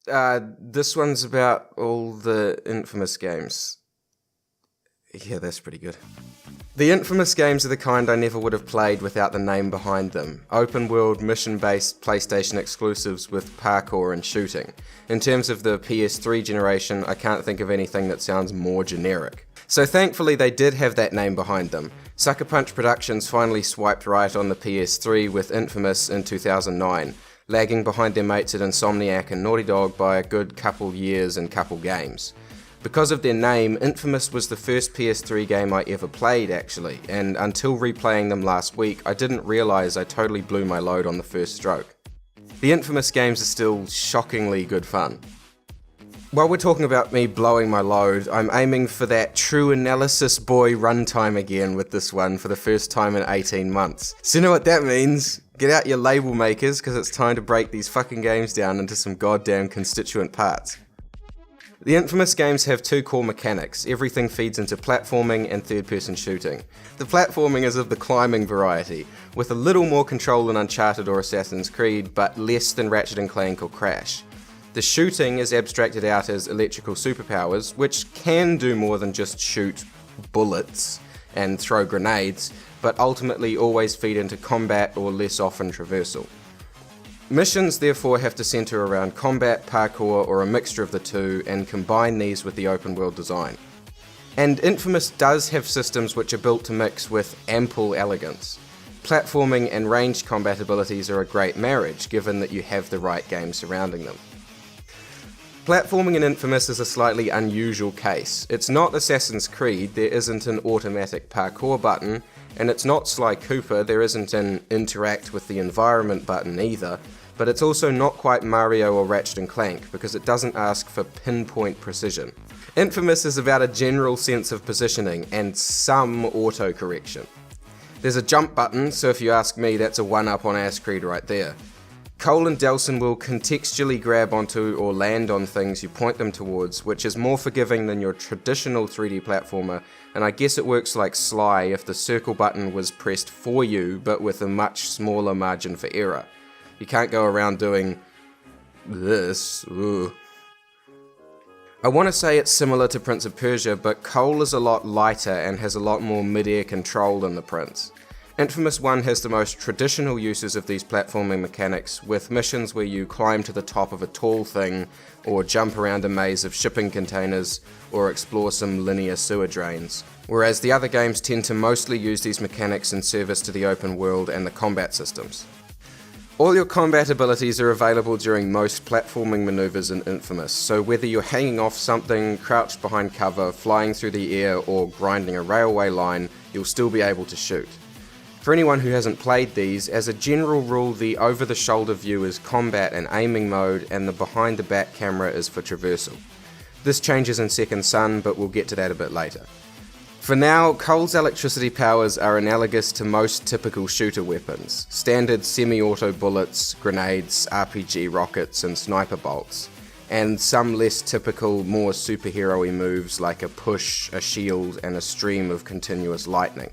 This one's about all the infamous games. Yeah, that's pretty good. The infamous games are the kind I never would have played without the name behind them. Open world, mission-based PlayStation exclusives with parkour and shooting. In terms of the PS3 generation, I can't think of anything that sounds more generic. So thankfully they did have that name behind them. Sucker Punch Productions finally swiped right on the PS3 with Infamous in 2009, lagging behind their mates at Insomniac and Naughty Dog by a good couple years and couple games. Because of their name, Infamous was the first PS3 game I ever played actually, and until replaying them last week, I didn't realise I totally blew my load on the first stroke. The Infamous games are still shockingly good fun. While we're talking about me blowing my load, I'm aiming for that true analysis boy runtime again with this one for the first time in 18 months. So you know what that means? Get out your label makers, because it's time to break these fucking games down into some goddamn constituent parts. The Infamous games have two core mechanics. Everything feeds into platforming and third-person shooting. The platforming is of the climbing variety, with a little more control than Uncharted or Assassin's Creed, but less than Ratchet & Clank or Crash. The shooting is abstracted out as electrical superpowers, which can do more than just shoot bullets and throw grenades, but ultimately always feed into combat or less often traversal. Missions therefore have to centre around combat, parkour, or a mixture of the two, and combine these with the open world design. And Infamous does have systems which are built to mix with ample elegance. Platforming and ranged combat abilities are a great marriage, given that you have the right game surrounding them. Platforming in Infamous is a slightly unusual case. It's not Assassin's Creed, there isn't an automatic parkour button, and it's not Sly Cooper, there isn't an interact with the environment button either, but it's also not quite Mario or Ratchet & Clank because it doesn't ask for pinpoint precision. Infamous is about a general sense of positioning and some auto-correction. There's a jump button, so if you ask me, that's a 1-up on Assassin's Creed right there. Cole and Delson will contextually grab onto or land on things you point them towards, which is more forgiving than your traditional 3D platformer, and I guess it works like Sly if the circle button was pressed for you, but with a much smaller margin for error. You can't go around doing this. Ugh. I want to say it's similar to Prince of Persia, but Cole is a lot lighter and has a lot more mid-air control than the Prince. Infamous 1 has the most traditional uses of these platforming mechanics, with missions where you climb to the top of a tall thing, or jump around a maze of shipping containers, or explore some linear sewer drains. Whereas the other games tend to mostly use these mechanics in service to the open world and the combat systems. All your combat abilities are available during most platforming maneuvers in Infamous, so whether you're hanging off something, crouched behind cover, flying through the air, or grinding a railway line, you'll still be able to shoot. For anyone who hasn't played these, as a general rule the over-the-shoulder view is combat and aiming mode, and the behind-the-back camera is for traversal. This changes in Second Son, but we'll get to that a bit later. For now, Cole's electricity powers are analogous to most typical shooter weapons. Standard semi-auto bullets, grenades, RPG rockets and sniper bolts. And some less typical, more superhero-y moves like a push, a shield and a stream of continuous lightning.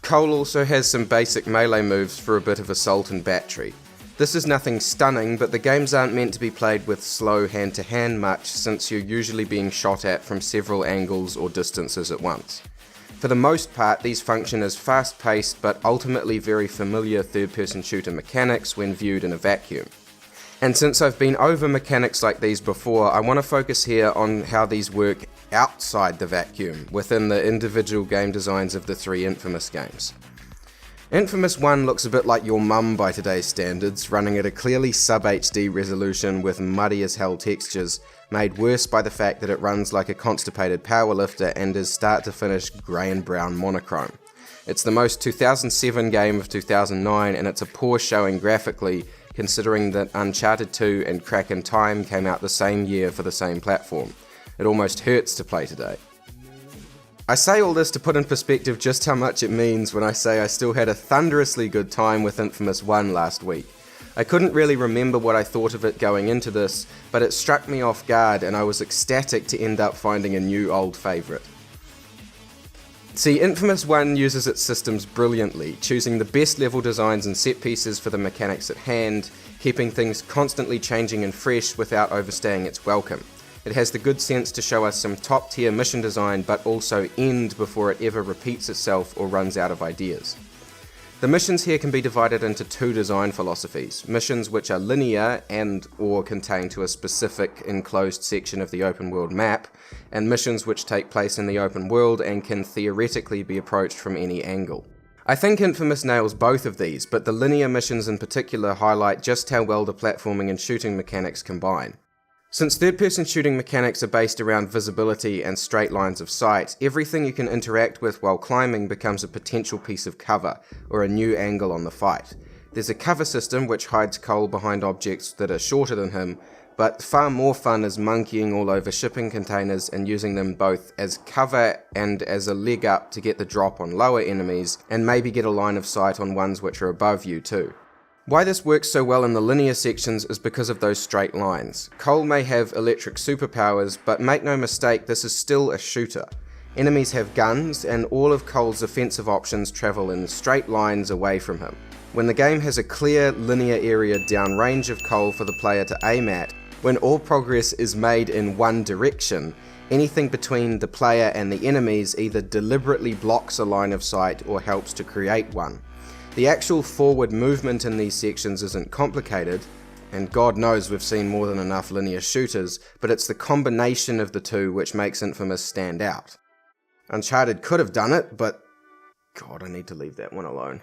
Cole also has some basic melee moves for a bit of assault and battery. This is nothing stunning, but the games aren't meant to be played with slow hand-to-hand much, since you're usually being shot at from several angles or distances at once. For the most part, these function as fast-paced but ultimately very familiar third-person shooter mechanics when viewed in a vacuum. And since I've been over mechanics like these before, I want to focus here on how these work outside the vacuum, within the individual game designs of the three Infamous games. Infamous 1 looks a bit like your mum by today's standards, running at a clearly sub-HD resolution with muddy as hell textures, made worse by the fact that it runs like a constipated powerlifter and is start to finish grey and brown monochrome. It's the most 2007 game of 2009 and it's a poor showing graphically, considering that Uncharted 2 and Crack in Time came out the same year for the same platform. It almost hurts to play today. I say all this to put in perspective just how much it means when I say I still had a thunderously good time with Infamous 1 last week. I couldn't really remember what I thought of it going into this, but it struck me off guard and I was ecstatic to end up finding a new old favourite. See, Infamous 1 uses its systems brilliantly, choosing the best level designs and set pieces for the mechanics at hand, keeping things constantly changing and fresh without overstaying its welcome. It has the good sense to show us some top tier mission design, but also end before it ever repeats itself or runs out of ideas. The missions here can be divided into two design philosophies: missions which are linear and or contain to a specific enclosed section of the open world map, and missions which take place in the open world and can theoretically be approached from any angle. I think inFAMOUS nails both of these, but the linear missions in particular highlight just how well the platforming and shooting mechanics combine. Since third-person shooting mechanics are based around visibility and straight lines of sight, everything you can interact with while climbing becomes a potential piece of cover, or a new angle on the fight. There's a cover system which hides Cole behind objects that are shorter than him, but far more fun is monkeying all over shipping containers and using them both as cover and as a leg up to get the drop on lower enemies, and maybe get a line of sight on ones which are above you too. Why this works so well in the linear sections is because of those straight lines. Cole may have electric superpowers, but make no mistake, this is still a shooter. Enemies have guns, and all of Cole's offensive options travel in straight lines away from him. When the game has a clear linear area downrange of Cole for the player to aim at, when all progress is made in one direction, anything between the player and the enemies either deliberately blocks a line of sight or helps to create one. The actual forward movement in these sections isn't complicated, and God knows we've seen more than enough linear shooters, but it's the combination of the two which makes inFAMOUS stand out. Uncharted could have done it, but God, I need to leave that one alone.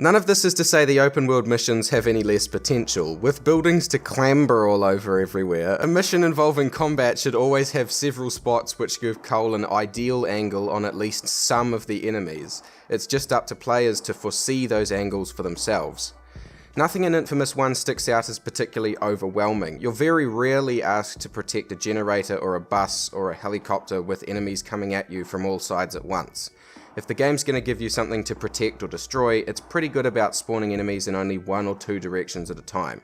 None of this is to say the open world missions have any less potential. With buildings to clamber all over everywhere, a mission involving combat should always have several spots which give Cole an ideal angle on at least some of the enemies. It's just up to players to foresee those angles for themselves. Nothing in inFAMOUS 1 sticks out as particularly overwhelming. You're very rarely asked to protect a generator or a bus or a helicopter with enemies coming at you from all sides at once. If the game's going to give you something to protect or destroy, it's pretty good about spawning enemies in only one or two directions at a time.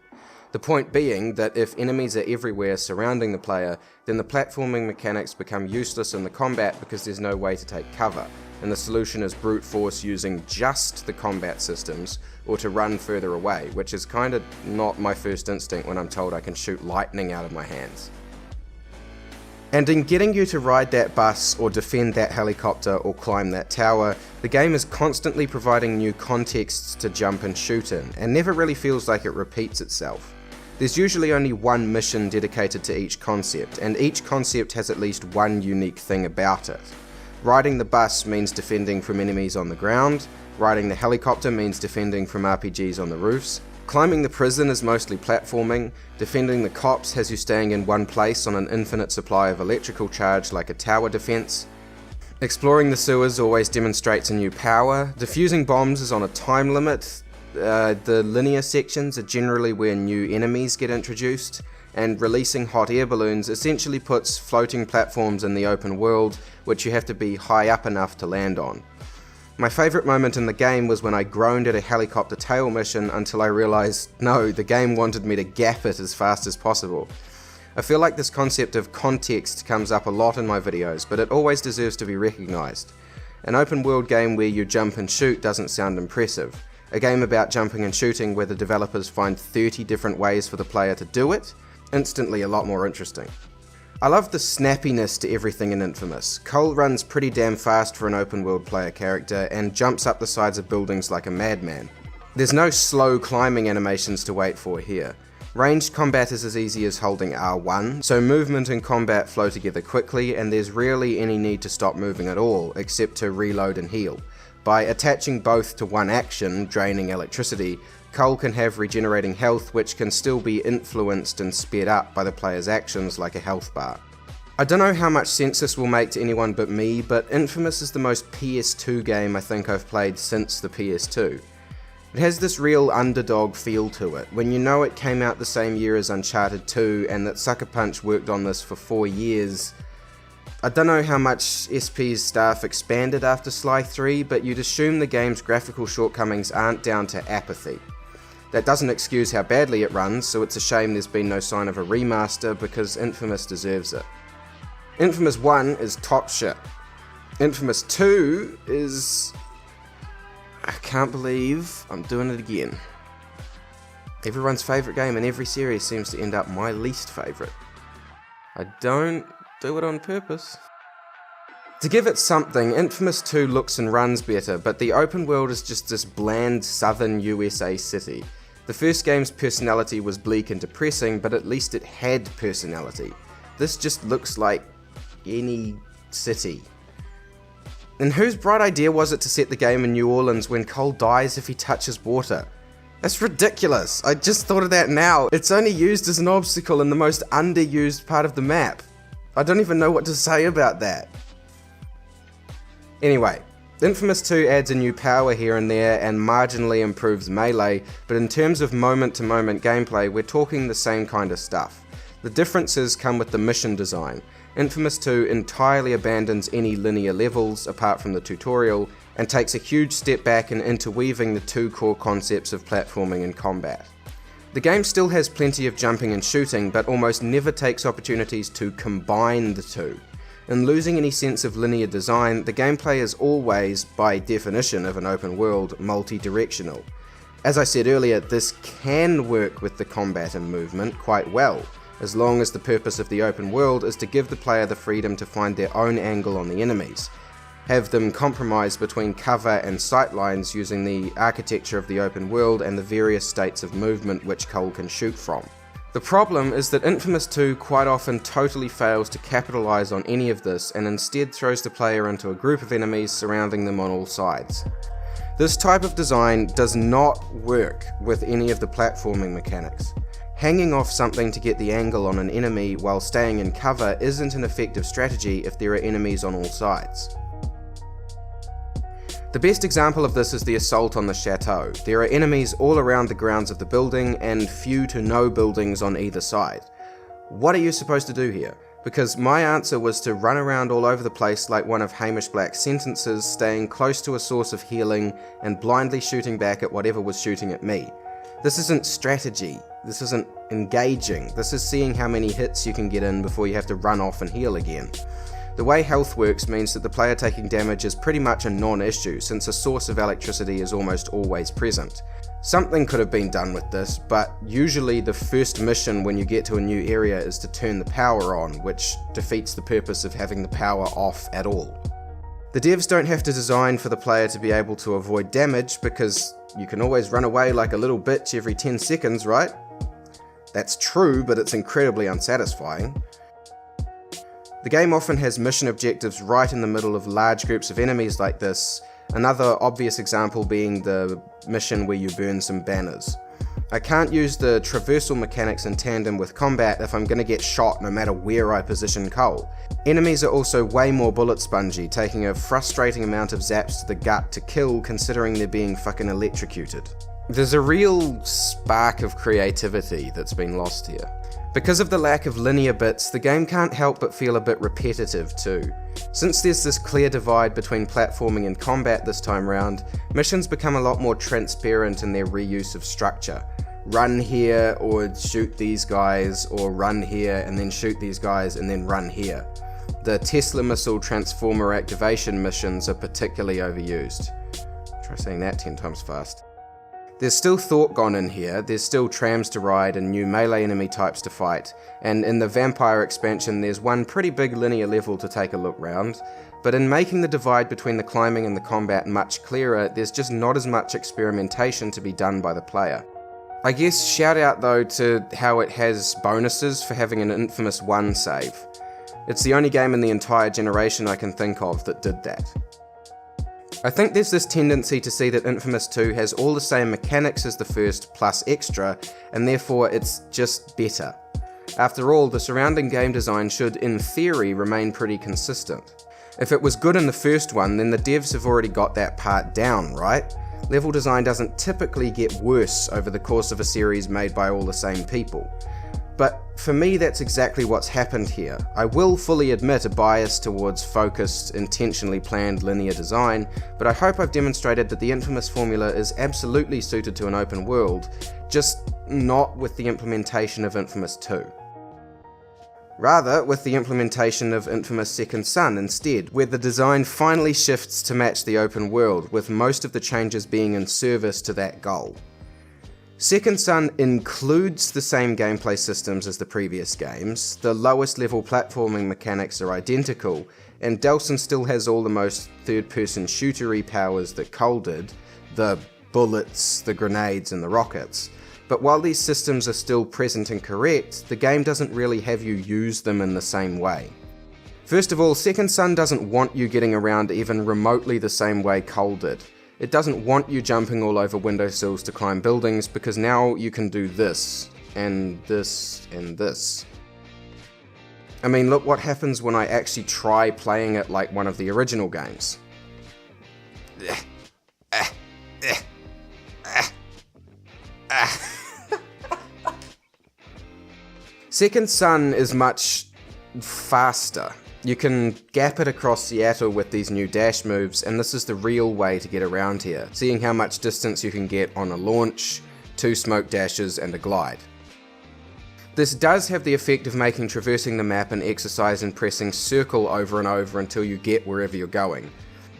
The point being that if enemies are everywhere surrounding the player, then the platforming mechanics become useless in the combat because there's no way to take cover, and the solution is brute force using just the combat systems, or to run further away, which is kinda not my first instinct when I'm told I can shoot lightning out of my hands. And in getting you to ride that bus, or defend that helicopter, or climb that tower, the game is constantly providing new contexts to jump and shoot in, and never really feels like it repeats itself. There's usually only one mission dedicated to each concept, and each concept has at least one unique thing about it. Riding the bus means defending from enemies on the ground, riding the helicopter means defending from RPGs on the roofs, climbing the prison is mostly platforming, defending the cops has you staying in one place on an infinite supply of electrical charge like a tower defense, exploring the sewers always demonstrates a new power, defusing bombs is on a time limit, the linear sections are generally where new enemies get introduced, and releasing hot air balloons essentially puts floating platforms in the open world which you have to be high up enough to land on. My favourite moment in the game was when I groaned at a helicopter tail mission until I realised, no, the game wanted me to gap it as fast as possible. I feel like this concept of context comes up a lot in my videos, but it always deserves to be recognised. An open world game where you jump and shoot doesn't sound impressive. A game about jumping and shooting where the developers find 30 different ways for the player to do it, instantly a lot more interesting. I love the snappiness to everything in inFAMOUS. Cole runs pretty damn fast for an open world player character and jumps up the sides of buildings like a madman. There's no slow climbing animations to wait for here. Ranged combat is as easy as holding R1, so movement and combat flow together quickly, and there's rarely any need to stop moving at all, except to reload and heal. By attaching both to one action, draining electricity, Cole can have regenerating health which can still be influenced and sped up by the player's actions like a health bar. I don't know how much sense this will make to anyone but me, but inFAMOUS is the most PS2 game I think I've played since the PS2. It has this real underdog feel to it, when you know it came out the same year as Uncharted 2 and that Sucker Punch worked on this for 4 years. I don't know how much SP's staff expanded after Sly 3, but you'd assume the game's graphical shortcomings aren't down to apathy. That doesn't excuse how badly it runs, so it's a shame there's been no sign of a remaster because inFAMOUS deserves it. inFAMOUS 1 is top shit. inFAMOUS 2 is... I can't believe I'm doing it again. Everyone's favourite game in every series seems to end up my least favourite. I don't do it on purpose. To give it something, Infamous 2 looks and runs better, but the open world is just this bland southern USA city. The first game's personality was bleak and depressing, but at least it had personality. This just looks like any city. And whose bright idea was it to set the game in New Orleans when Cole dies if he touches water? That's ridiculous. I just thought of that now. It's only used as an obstacle in the most underused part of the map. I don't even know what to say about that. Anyway, Infamous 2 adds a new power here and there and marginally improves melee, but in terms of moment-to-moment gameplay, we're talking the same kind of stuff. The differences come with the mission design. Infamous 2 entirely abandons any linear levels, apart from the tutorial, and takes a huge step back in interweaving the two core concepts of platforming and combat. The game still has plenty of jumping and shooting, but almost never takes opportunities to combine the two. In losing any sense of linear design, the gameplay is always, by definition of an open world, multi-directional. As I said earlier, this can work with the combat and movement quite well, as long as the purpose of the open world is to give the player the freedom to find their own angle on the enemies. Have them compromise between cover and sightlines using the architecture of the open world and the various states of movement which Cole can shoot from. The problem is that Infamous 2 quite often totally fails to capitalize on any of this and instead throws the player into a group of enemies surrounding them on all sides. This type of design does not work with any of the platforming mechanics. Hanging off something to get the angle on an enemy while staying in cover isn't an effective strategy if there are enemies on all sides. The best example of this is the assault on the chateau. There are enemies all around the grounds of the building and few to no buildings on either side. What are you supposed to do here? Because my answer was to run around all over the place like one of Hamish Black's sentences, staying close to a source of healing and blindly shooting back at whatever was shooting at me. This isn't strategy, this isn't engaging, this is seeing how many hits you can get in before you have to run off and heal again. The way health works means that the player taking damage is pretty much a non-issue, since a source of electricity is almost always present. Something could have been done with this, but usually the first mission when you get to a new area is to turn the power on, which defeats the purpose of having the power off at all. The devs don't have to design for the player to be able to avoid damage, because you can always run away like a little bitch every 10 seconds, right? That's true, but it's incredibly unsatisfying. The game often has mission objectives right in the middle of large groups of enemies like this, another obvious example being the mission where you burn some banners. I can't use the traversal mechanics in tandem with combat if I'm going to get shot no matter where I position Cole. Enemies are also way more bullet spongy, taking a frustrating amount of zaps to the gut to kill considering they're being fucking electrocuted. There's a real spark of creativity that's been lost here. Because of the lack of linear bits, the game can't help but feel a bit repetitive too. Since there's this clear divide between platforming and combat this time round, missions become a lot more transparent in their reuse of structure. Run here, or shoot these guys, or run here and then shoot these guys and then run here. The Tesla missile transformer activation missions are particularly overused. Try saying that 10 times fast. There's still thought gone in here, there's still trams to ride and new melee enemy types to fight, and in the vampire expansion there's one pretty big linear level to take a look round, but in making the divide between the climbing and the combat much clearer, there's just not as much experimentation to be done by the player. I guess shout out though to how it has bonuses for having an Infamous 1 save. It's the only game in the entire generation I can think of that did that. I think there's this tendency to see that Infamous 2 has all the same mechanics as the first plus extra, and therefore it's just better. After all, the surrounding game design should, in theory, remain pretty consistent. If it was good in the first one, then the devs have already got that part down, right? Level design doesn't typically get worse over the course of a series made by all the same people. But for me, that's exactly what's happened here. I will fully admit a bias towards focused, intentionally planned linear design, but I hope I've demonstrated that the Infamous formula is absolutely suited to an open world, just not with the implementation of Infamous 2. Rather, with the implementation of Infamous Second Son instead, where the design finally shifts to match the open world, with most of the changes being in service to that goal. Second Son includes the same gameplay systems as the previous games, the lowest level platforming mechanics are identical, and Delson still has all the most third-person shootery powers that Cole did, the bullets, the grenades, and the rockets. But while these systems are still present and correct, the game doesn't really have you use them in the same way. First of all, Second Son doesn't want you getting around even remotely the same way Cole did. It doesn't want you jumping all over windowsills to climb buildings, because now you can do this, and this, and this. I mean, look what happens when I actually try playing it like one of the original games. Second Son is much faster. You can gap it across Seattle with these new dash moves, and this is the real way to get around here, seeing how much distance you can get on a launch, 2 smoke dashes, and a glide. This does have the effect of making traversing the map an exercise in pressing circle over and over until you get wherever you're going.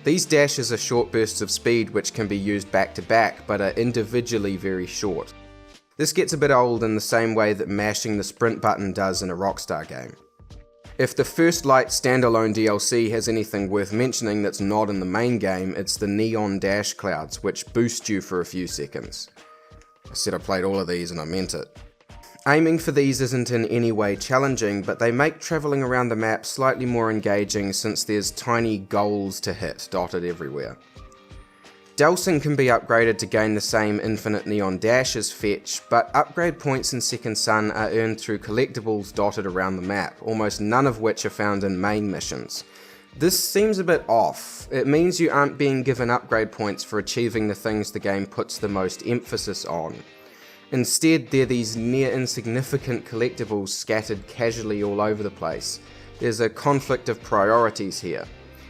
These dashes are short bursts of speed which can be used back to back, but are individually very short. This gets a bit old in the same way that mashing the sprint button does in a Rockstar game. If the First Light standalone DLC has anything worth mentioning that's not in the main game, it's the neon dash clouds, which boost you for a few seconds. I said I played all of these and I meant it. Aiming for these isn't in any way challenging, but they make travelling around the map slightly more engaging since there's tiny goals to hit dotted everywhere. Delson can be upgraded to gain the same infinite neon dash as Fetch, but upgrade points in Second Son are earned through collectibles dotted around the map, almost none of which are found in main missions. This seems a bit off. It means you aren't being given upgrade points for achieving the things the game puts the most emphasis on. Instead, they're these near insignificant collectibles scattered casually all over the place. There's a conflict of priorities here.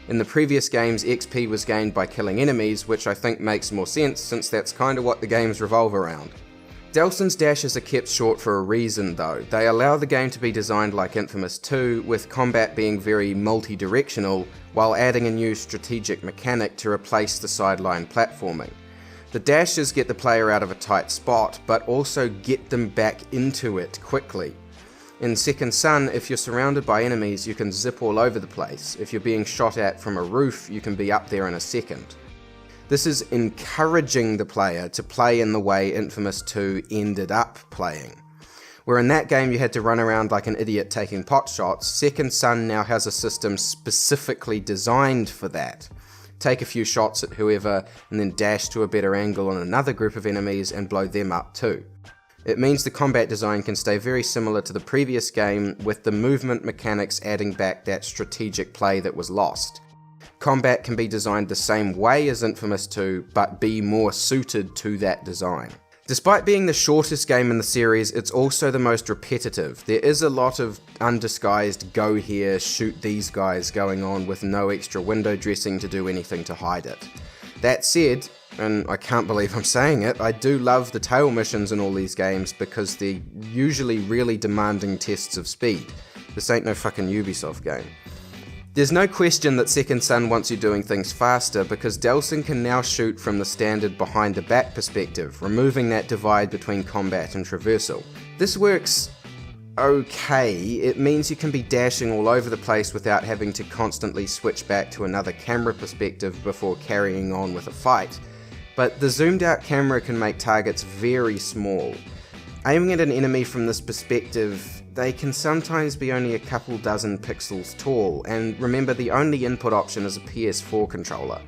In the previous games, XP was gained by killing enemies, which I think makes more sense since that's kinda what the games revolve around. Delson's dashes are kept short for a reason though. They allow the game to be designed like Infamous 2, with combat being very multi-directional, while adding a new strategic mechanic to replace the sideline platforming. The dashes get the player out of a tight spot, but also get them back into it quickly. In Second Son, if you're surrounded by enemies, you can zip all over the place. If you're being shot at from a roof, you can be up there in a second. This is encouraging the player to play in the way Infamous 2 ended up playing. Where in that game you had to run around like an idiot taking pot shots, Second Son now has a system specifically designed for that. Take a few shots at whoever, and then dash to a better angle on another group of enemies and blow them up too. It means the combat design can stay very similar to the previous game, with the movement mechanics adding back that strategic play that was lost. Combat can be designed the same way as Infamous 2, but be more suited to that design. Despite being the shortest game in the series, it's also the most repetitive. There is a lot of undisguised go here, shoot these guys going on with no extra window dressing to do anything to hide it. That said, and I can't believe I'm saying it, I do love the tail missions in all these games because they're usually really demanding tests of speed. This ain't no fucking Ubisoft game. There's no question that Second Son wants you doing things faster because Delson can now shoot from the standard behind the back perspective, removing that divide between combat and traversal. This works okay. It means you can be dashing all over the place without having to constantly switch back to another camera perspective before carrying on with a fight. But the zoomed out camera can make targets very small. Aiming at an enemy from this perspective, they can sometimes be only a couple dozen pixels tall, and remember the only input option is a PS4 controller.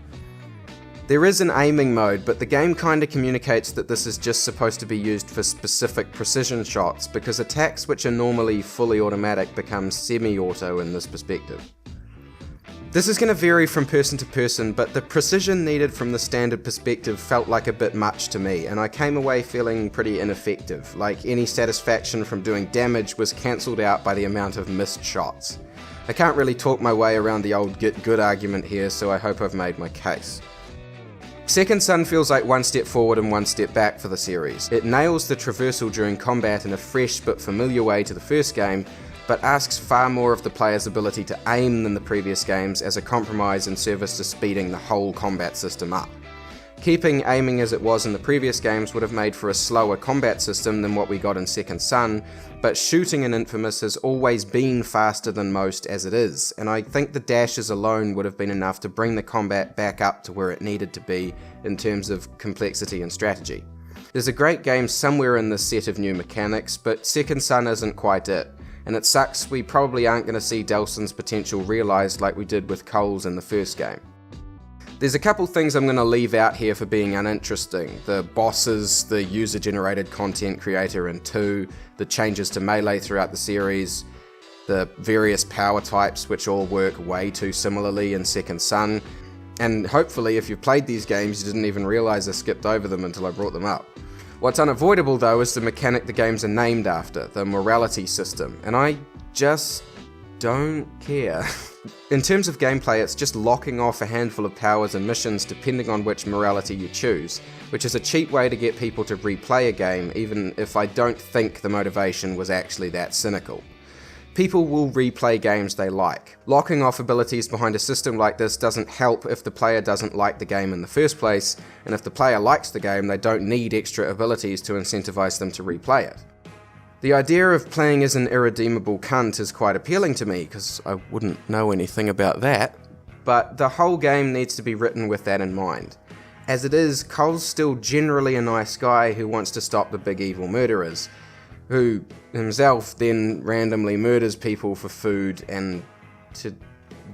There is an aiming mode, but the game kinda communicates that this is just supposed to be used for specific precision shots, because attacks which are normally fully automatic become semi-auto in this perspective. This is going to vary from person to person, but the precision needed from the standard perspective felt like a bit much to me, and I came away feeling pretty ineffective, like any satisfaction from doing damage was cancelled out by the amount of missed shots. I can't really talk my way around the old get good argument here, so I hope I've made my case. Second Son feels like one step forward and one step back for the series. It nails the traversal during combat in a fresh but familiar way to the first game, but asks far more of the player's ability to aim than the previous games as a compromise in service to speeding the whole combat system up. Keeping aiming as it was in the previous games would have made for a slower combat system than what we got in Second Son, but shooting in Infamous has always been faster than most as it is, and I think the dashes alone would have been enough to bring the combat back up to where it needed to be in terms of complexity and strategy. There's a great game somewhere in this set of new mechanics, but Second Son isn't quite it, and it sucks we probably aren't going to see Delsin's potential realised like we did with Cole's in the first game. There's a couple things I'm going to leave out here for being uninteresting. The bosses, the user-generated content creator in 2, the changes to melee throughout the series, the various power types which all work way too similarly in Second Son, and hopefully if you've played these games you didn't even realise I skipped over them until I brought them up. What's unavoidable though is the mechanic the games are named after, the morality system, and I just don't care. In terms of gameplay, it's just locking off a handful of powers and missions depending on which morality you choose, which is a cheap way to get people to replay a game even if I don't think the motivation was actually that cynical. People will replay games they like. Locking off abilities behind a system like this doesn't help if the player doesn't like the game in the first place, and if the player likes the game they don't need extra abilities to incentivize them to replay it. The idea of playing as an irredeemable cunt is quite appealing to me, because I wouldn't know anything about that, but the whole game needs to be written with that in mind. As it is, Cole's still generally a nice guy who wants to stop the big evil murderers, who himself then randomly murders people for food and to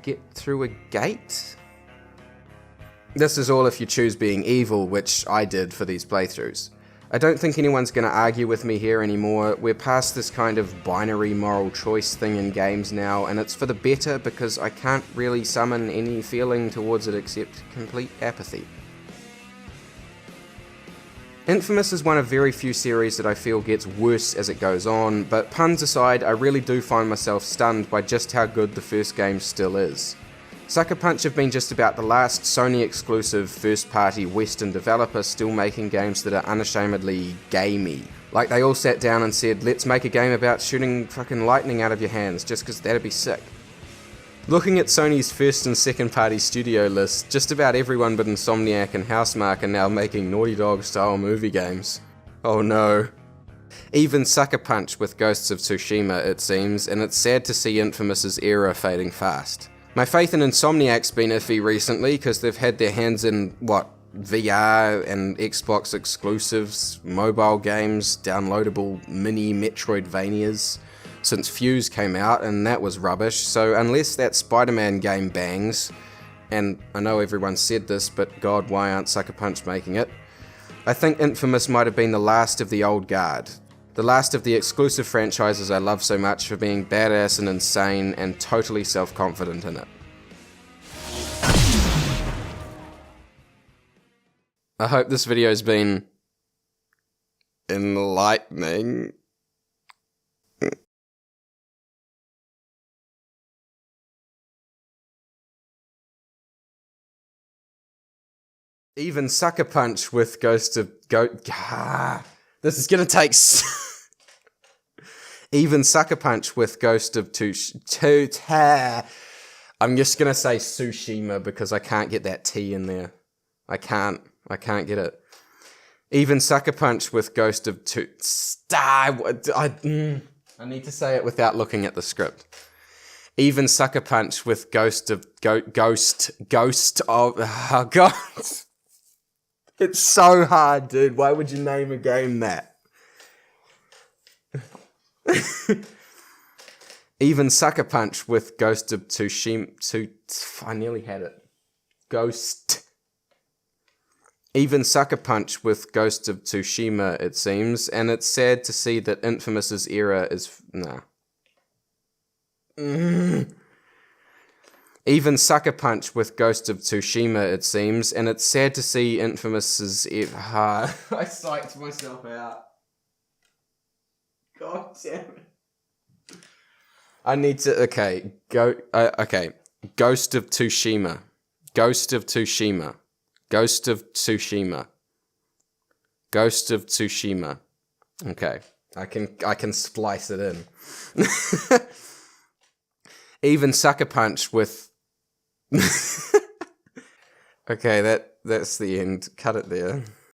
get through a gate? This is all if you choose being evil, which I did for these playthroughs. I don't think anyone's going to argue with me here anymore. We're past this kind of binary moral choice thing in games now, and it's for the better because I can't really summon any feeling towards it except complete apathy. Infamous is one of very few series that I feel gets worse as it goes on, but puns aside, I really do find myself stunned by just how good the first game still is. Sucker Punch have been just about the last Sony-exclusive first-party Western developer still making games that are unashamedly gamey. Like they all sat down and said, let's make a game about shooting fucking lightning out of your hands, just cause that'd be sick. Looking at Sony's first and second-party studio list, just about everyone but Insomniac and Housemarque are now making Naughty Dog-style movie games. Oh no. Even Sucker Punch with Ghosts of Tsushima, it seems, and it's sad to see Infamous's era fading fast. My faith in Insomniac's been iffy recently because they've had their hands in, VR and Xbox exclusives, mobile games, downloadable mini Metroidvanias since Fuse came out, and that was rubbish, so unless that Spider-Man game bangs, and I know everyone said this, but god, why aren't Sucker Punch making it? I think Infamous might have been the last of the old guard. The last of the exclusive franchises I love so much for being badass and insane and totally self-confident in it. I hope this video's been enlightening. Even Sucker Punch with Ghost of this is gonna take Even Sucker Punch with Ghost of I'm just gonna say Tsushima because I can't get that T in there. I can't get it. Even Sucker Punch with Ghost of I need to say it without looking at the script. Even Sucker Punch with Ghost of oh god. It's so hard, dude. Why would you name a game that? Even Sucker Punch with Ghost of Tsushima. I nearly had it. Even Sucker Punch with Ghost of Tsushima, it seems, and it's sad to see that Infamous's era is Even Sucker Punch with Ghost of Tsushima, it seems, and it's sad to see Infamous's I psyched myself out. God damn it. I need to, okay, Ghost of Tsushima. Ghost of Tsushima. Ghost of Tsushima. Ghost of Tsushima. Okay, I can splice it in. Even Sucker Punch with Okay, that's the end. Cut it there.